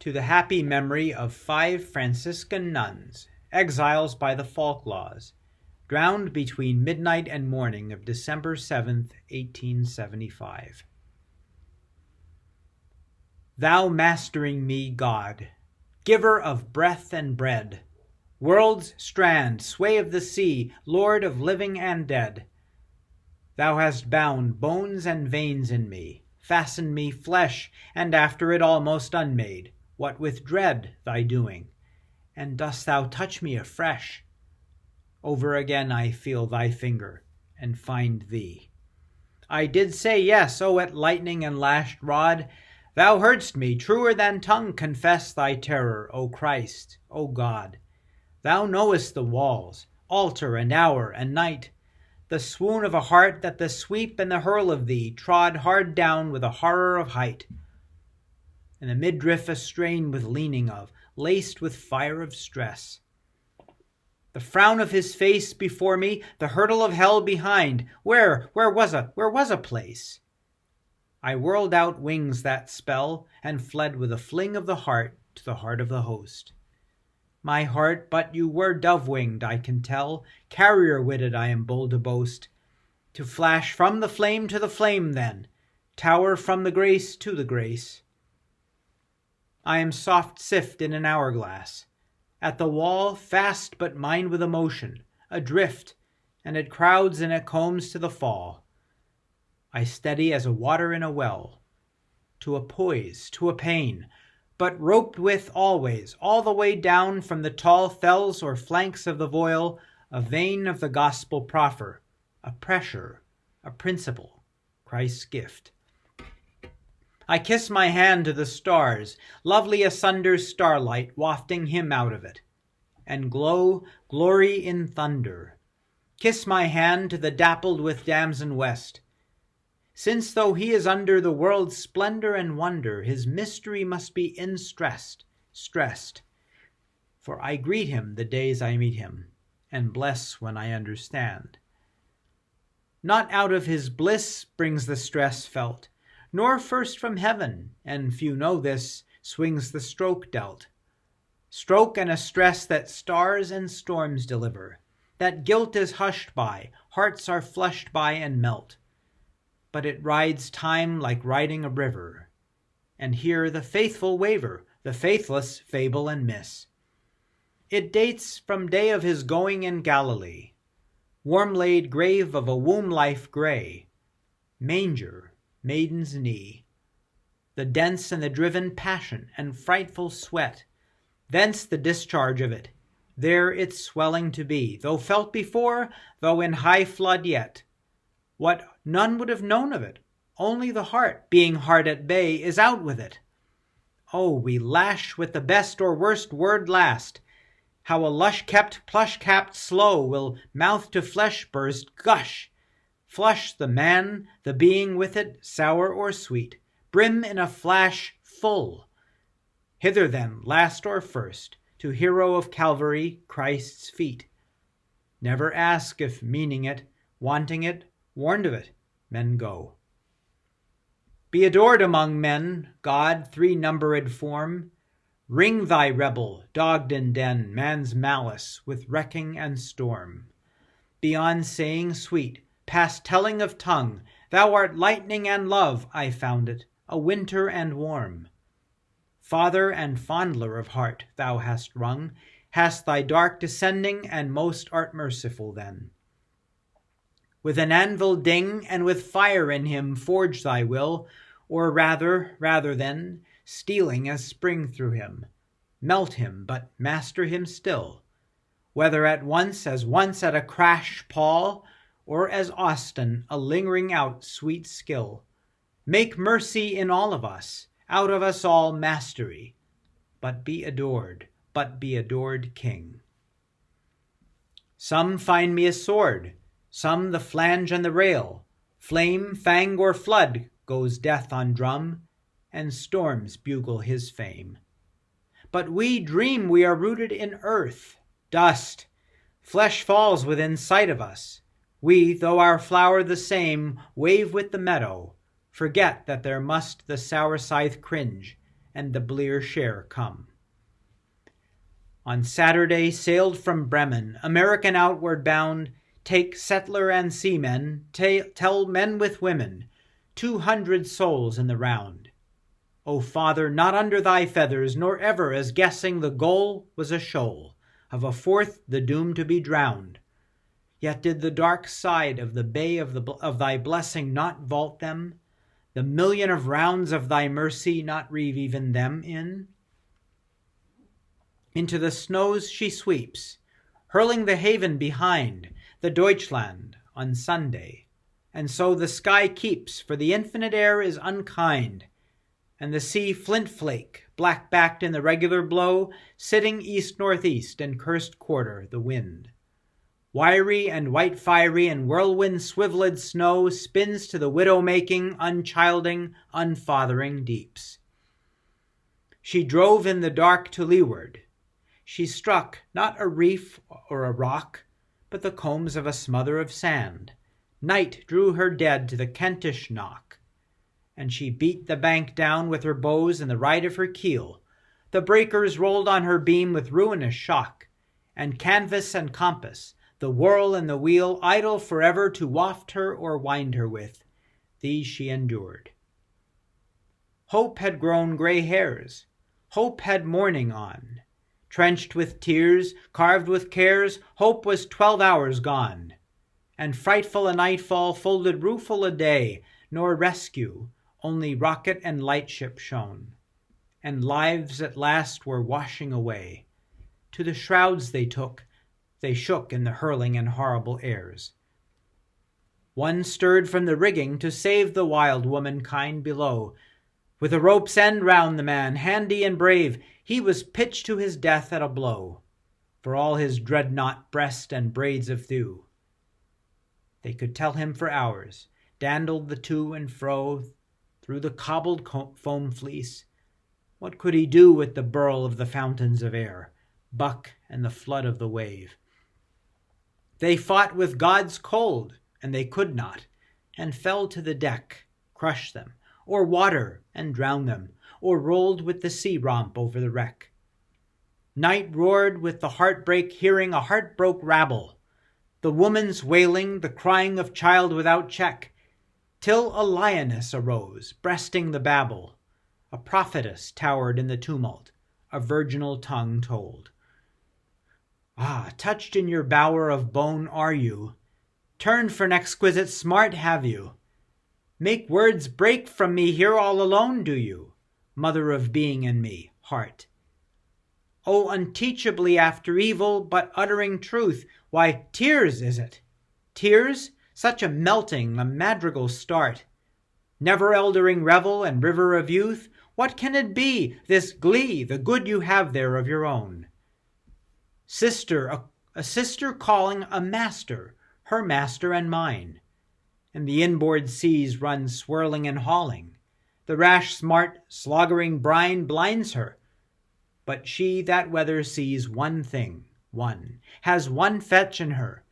to the happy memory of 5 Franciscan nuns, exiles by the Falk Laws, drowned between midnight and morning of December 7th, 1875. Thou mastering me, God, giver of breath and bread, world's strand, sway of the sea, Lord of living and dead, Thou hast bound bones and veins in me, fastened me flesh, and after it almost unmade, what with dread thy doing, and dost thou touch me afresh? Over again I feel thy finger, and find thee. I did say yes, O at lightning and lashed rod, thou heardst me, truer than tongue confess thy terror, O Christ, O God. Thou knowest the walls, altar and hour and night, the swoon of a heart that the sweep and the hurl of thee trod hard down with a horror of height, and the midriff a strain with leaning of, laced with fire of stress. The frown of his face before me, the hurdle of hell behind, where was a place? I whirled out wings that spell, and fled with a fling of the heart to the heart of the host. My heart, but you were dove-winged, I can tell, carrier-witted I am bold to boast, to flash from the flame to the flame then, tower from the grace to the grace. I am soft sift in an hourglass, at the wall fast but mine with emotion, adrift, and it crowds and it combs to the fall. I steady as a water in a well, to a poise, to a pain, but roped with always, all the way down from the tall fells or flanks of the voile, a vein of the gospel proffer, a pressure, a principle, Christ's gift. I kiss my hand to the stars, lovely asunder starlight wafting him out of it, and glory in thunder. Kiss my hand to the dappled with damson west, since though he is under the world's splendor and wonder, his mystery must be stressed. For I greet him the days I meet him, and bless when I understand. Not out of his bliss springs the stress felt, nor first from heaven, and few know this, swings the stroke dealt. Stroke and a stress that stars and storms deliver, that guilt is hushed by, hearts are flushed by and melt. But it rides time like riding a river, and here the faithful waver, the faithless fable and miss. It dates from day of his going in Galilee, warm-laid grave of a womb-life grey, manger, maiden's knee, the dense and the driven passion and frightful sweat, thence the discharge of it, there its swelling to be, though felt before, though in high flood yet. What none would have known of it, only the heart, being hard at bay, is out with it. Oh, we lash with the best or worst word last. How a lush-kept, plush-capped slow will mouth to flesh burst gush, flush the man, the being with it, sour or sweet, brim in a flash full. Hither then, last or first, to hero of Calvary, Christ's feet. Never ask if meaning it, wanting it, warned of it, men go. Be adored among men, God, three-numbered form. Ring thy rebel, dogged in den, man's malice with wrecking and storm. Beyond saying sweet, past telling of tongue, thou art lightning and love, I found it, a winter and warm. Father and fondler of heart thou hast wrung, hast thy dark descending, and most art merciful then. With an anvil ding, and with fire in him forge thy will, or rather than, stealing as spring through him. Melt him, but master him still, whether at once at a crash Paul, or as Austin a lingering out sweet skill. Make mercy in all of us, out of us all mastery, but be adored King. Some find me a sword, some the flange and the rail, flame, fang, or flood goes death on drum, and storms bugle his fame. But we dream we are rooted in earth, dust, flesh falls within sight of us. We, though our flower the same, wave with the meadow, forget that there must the sour scythe cringe, and the blear share come. On Saturday sailed from Bremen, American outward bound, take settler and seamen, tell men with women, 200 souls in the round. O Father, not under thy feathers, nor ever as guessing the goal was a shoal, of a fourth the doom to be drowned. Yet did the dark side of the bay of thy blessing not vault them, the million of rounds of thy mercy not reeve even them in? Into the snows she sweeps, hurling the haven behind, the Deutschland, on Sunday, and so the sky keeps, for the infinite air is unkind, and the sea flint-flake, black-backed in the regular blow, sitting east-northeast and cursed quarter the wind. Wiry and white-fiery and whirlwind-swivelled snow spins to the widow-making, unchilding, unfathering deeps. She drove in the dark to leeward. She struck not a reef or a rock, but the combs of a smother of sand. Night drew her dead to the Kentish knock, and she beat the bank down with her bows in the right of her keel. The breakers rolled on her beam with ruinous shock, and canvas and compass, the whirl and the wheel, idle forever to waft her or wind her with, these she endured. Hope had grown grey hairs, hope had mourning on. Trenched with tears, carved with cares, hope was 12 hours gone, and frightful a nightfall folded rueful a day, nor rescue, only rocket and lightship shone, and lives at last were washing away. To the shrouds they shook in the hurling and horrible airs. One stirred from the rigging to save the wild womankind below. With a rope's end round the man, handy and brave, he was pitched to his death at a blow, for all his dreadnought breast and braids of thew. They could tell him for hours, dandled the to and fro through the cobbled foam fleece. What could he do with the burl of the fountains of air, buck and the flood of the wave? They fought with God's cold, and they could not, and fell to the deck, crushed them, or water and drowned them, or rolled with the sea romp over the wreck. Night roared with the heartbreak, hearing a heart-broke rabble, the woman's wailing, the crying of child without check, till a lioness arose, breasting the babel. A prophetess towered in the tumult, a virginal tongue told. Ah, touched in your bower of bone are you? Turned for an exquisite smart have you? Make words break from me here all alone, do you? Mother of being in me, heart. Oh, unteachably after evil, but uttering truth, why, tears is it? Tears? Such a melting, a madrigal start. Never eldering revel and river of youth, what can it be, this glee, the good you have there of your own? Sister, a sister calling a master, her master and mine. And the inboard seas run swirling and hauling. The rash smart sloggering brine blinds her. But she that weather sees one thing, has one fetch in her.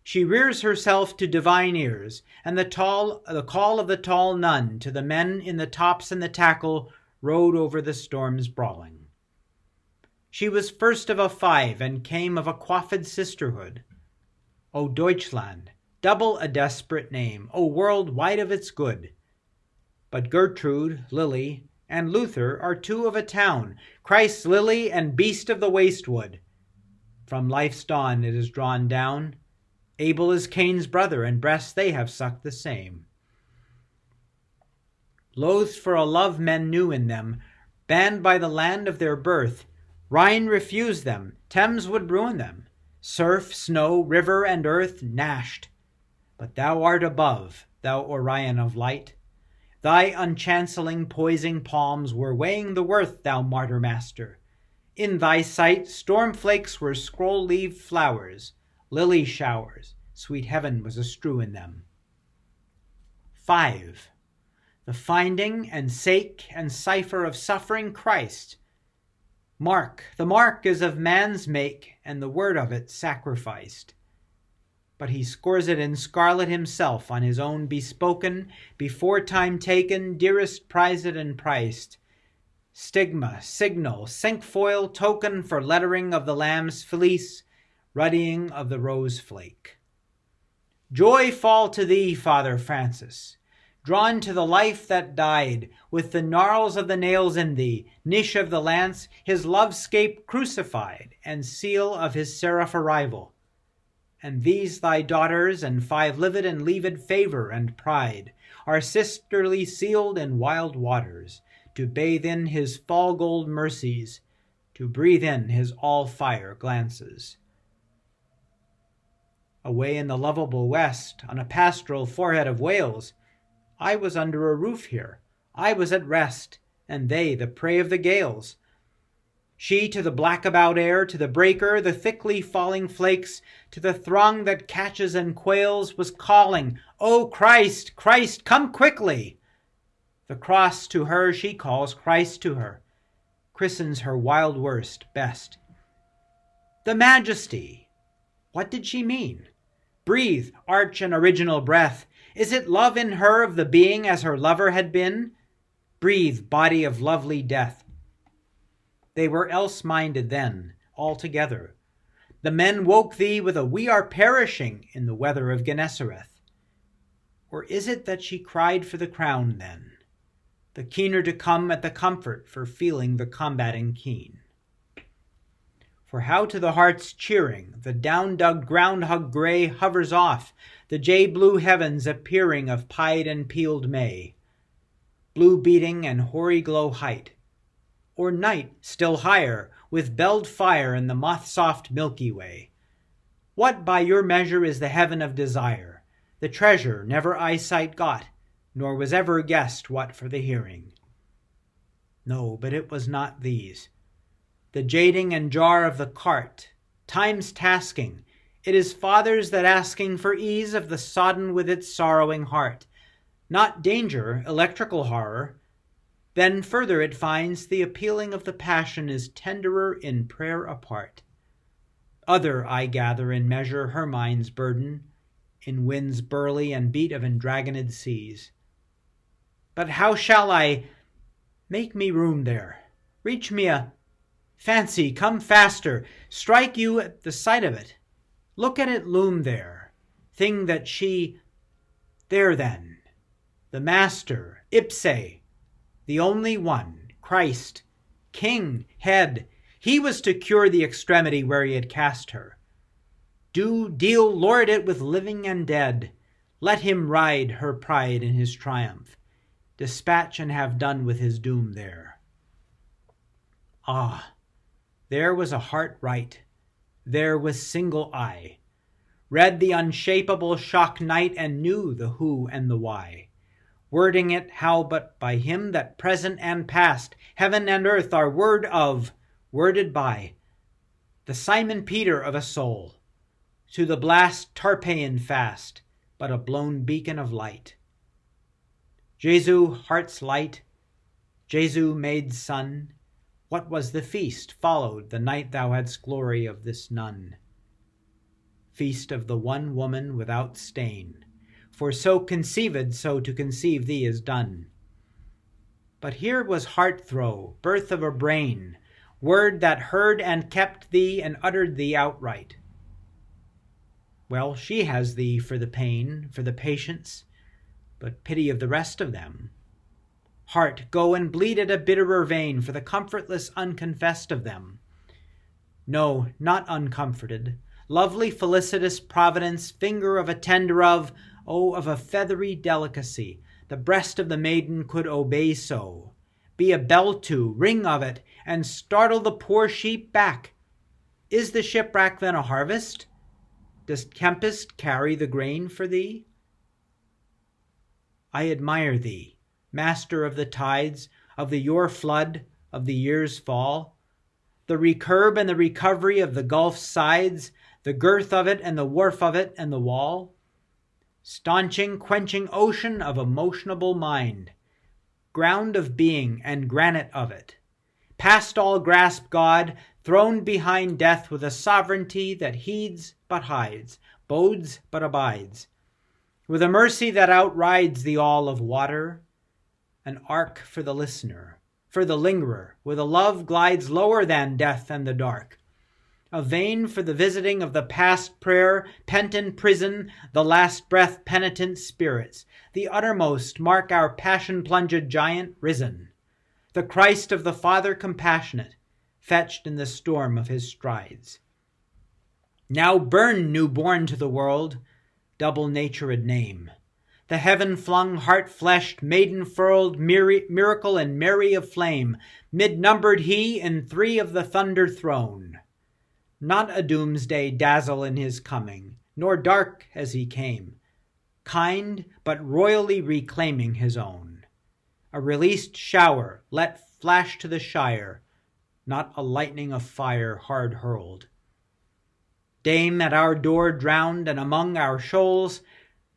She rears herself to divine ears, and the call of the tall nun to the men in the tops and the tackle rode over the storms brawling. She was first of a 5 and came of a coiffed sisterhood. O Deutschland, double a desperate name, O world wide of its good. But Gertrude, Lily, and Luther are 2 of a town, Christ's lily and beast of the wastewood. From life's dawn it is drawn down. Abel is Cain's brother, and breasts they have sucked the same. Loathed for a love men knew in them, banned by the land of their birth, Rhine refused them, Thames would ruin them, surf, snow, river, and earth gnashed. But thou art above, thou Orion of light. Thy unchancelling, poising palms were weighing the worth, thou martyr master. In thy sight storm-flakes were scroll-leaved flowers, lily showers, sweet heaven was astrew in them. 5. The finding and sake and cipher of suffering Christ. The mark is of man's make, and the word of it sacrificed. But he scores it in scarlet himself on his own bespoken, before time taken, dearest prized and priced. Stigma, signal, cinquefoil, token for lettering of the lamb's fleece, ruddying of the rose flake. Joy fall to thee, Father Francis, drawn to the life that died, with the gnarls of the nails in thee, niche of the lance, his love-scape crucified, and seal of his seraph arrival. And these thy daughters, and 5 livid and leaved favor and pride, are sisterly sealed in wild waters, to bathe in his fall-gold mercies, to breathe in his all-fire glances. Away in the lovable west, on a pastoral forehead of Wales, I was under a roof here, I was at rest, and they the prey of the gales. She to the black-about air, to the breaker, the thickly falling flakes, to the throng that catches and quails, was calling, O Christ, Christ, come quickly! The cross to her she calls, Christ to her, christens her wild worst best. The majesty! What did she mean? Breathe, arch and original breath. Is it love in her of the being as her lover had been? Breathe, body of lovely death. They were else-minded then, altogether. The men woke thee with a "We are perishing" in the weather of Gennesareth. Or is it that she cried for the crown then, the keener to come at the comfort for feeling the combating keen? For how to the heart's cheering the down-dug groundhog grey hovers off, the jay-blue heavens appearing of pied and peeled May, blue beating and hoary glow height, or night still higher, with belled fire in the moth-soft Milky Way. What by your measure is the heaven of desire, the treasure never eyesight got, nor was ever guessed what for the hearing? No, but it was not these. The jading and jar of the cart, time's tasking, it is fathers that asking for ease of the sodden with its sorrowing heart. Not danger, electrical horror. Then further it finds the appealing of the passion is tenderer in prayer apart. Other, I gather, in measure her mind's burden, in winds burly and beat of endragoned seas. But how shall I make me room there? Reach me a fancy, come faster, strike you at the sight of it. Look at it loom there, thing that she, there then, the master, ipse, the only one, Christ, King, head, he was to cure the extremity where he had cast her. Deal, lord it with living and dead, let him ride her pride in his triumph, dispatch and have done with his doom there. Ah, there was a heart right, there was single eye, read the unshapable shock night and knew the who and the why, wording it how but by him that present and past, heaven and earth are worded by, the Simon Peter of a soul, to the blast Tarpeian fast, but a blown beacon of light. Jesu, heart's light, Jesu made sun, what was the feast followed the night thou hadst glory of this nun? Feast of the one woman without stain, for so conceived, so to conceive thee is done. But here was heart-throe, birth of a brain, word that heard and kept thee and uttered thee outright. Well, she has thee for the pain, for the patience, but pity of the rest of them. Heart, go and bleed at a bitterer vein for the comfortless unconfessed of them. No, not uncomforted. Lovely felicitous providence, finger of a tender of a feathery delicacy, the breast of the maiden could obey so, be a bell to, ring of it, and startle the poor sheep back. Is the shipwreck then a harvest? Does tempest carry the grain for thee? I admire thee, master of the tides, of the your flood, of the year's fall, the recurb and the recovery of the gulf's sides, the girth of it and the wharf of it and the wall, staunching, quenching ocean of emotionable mind, ground of being and granite of it, past all grasp God, throned behind death with a sovereignty that heeds but hides, bodes but abides, with a mercy that outrides the all of water, an ark for the listener, for the lingerer, with a love glides lower than death and the dark. A vein for the visiting of the past prayer, pent in prison, the last breath penitent spirits. The uttermost mark our passion-plunged giant risen. The Christ of the Father compassionate, fetched in the storm of his strides. Now burn, newborn to the world, double-natured name. The heaven-flung, heart-fleshed, maiden-furled, miracle and Mary of flame, mid-numbered he in three of the thunder throne. Not a doomsday dazzle in his coming, nor dark as he came, kind, but royally reclaiming his own. A released shower let flash to the shire, not a lightning of fire hard hurled. Dame at our door drowned and among our shoals,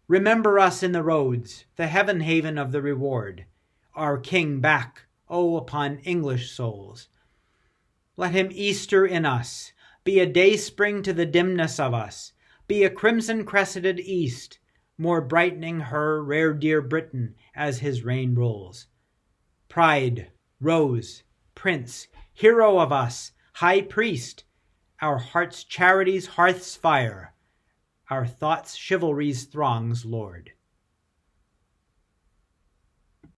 remember us in the roads, the heaven haven of the reward, our King back, oh, upon English souls. Let him Easter in us, be a dayspring to the dimness of us, be a crimson crescented east, more brightening her rare dear Britain as his reign rolls. Pride, rose, prince, hero of us, high priest, our heart's charity's hearth's fire, our thoughts chivalry's throngs lord.